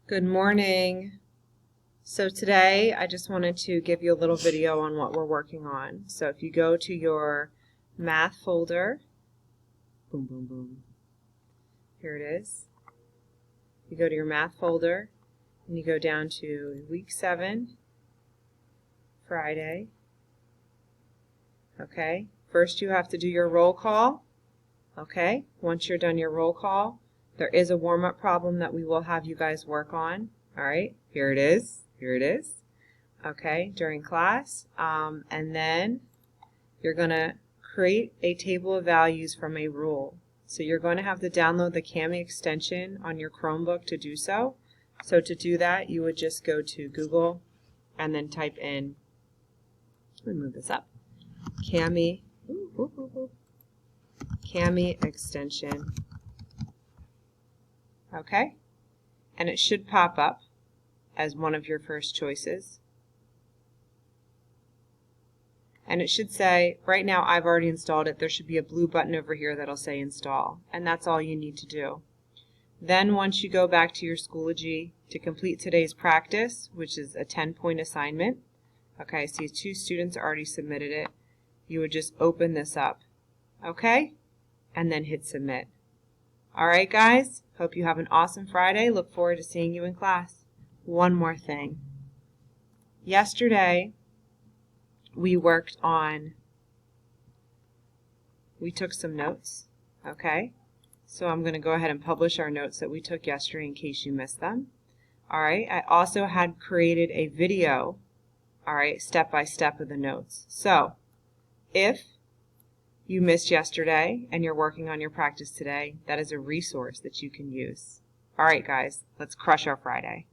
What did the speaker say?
Good morning. So today I just wanted to give you a little video on what we're working on. So if you go to your math folder, boom, boom, boom, here it is. You go to your math folder and you go down to week 7, Friday. Okay, first you have to do your roll call. Okay, once you're done your roll call, there is a warm-up problem that we will have you guys work on. All right, here it is. Here it is. Okay, during class. And then you're going to create a table of values from a rule. So you're going to have to download the Cami extension on your Chromebook to do so. So to do that, you would just go to Google and then type in, let me move this up, Cami, Cami extension. Okay, and it should pop up as one of your first choices. And it should say, right now I've already installed it, there should be a blue button over here that'll say install. And that's all you need to do. Then once you go back to your Schoology to complete today's practice, which is a 10-point assignment, okay, I see 2 students already submitted it, you would just open this up, okay, and then hit submit. Alright guys, hope you have an awesome Friday. Look forward to seeing you in class. One more thing. Yesterday, we took some notes, okay? So I'm going to go ahead and publish our notes that we took yesterday in case you missed them. Alright, I also had created a video, alright, step by step of the notes. So, if you missed yesterday and you're working on your practice today, that is a resource that you can use. Alright guys, let's crush our Friday.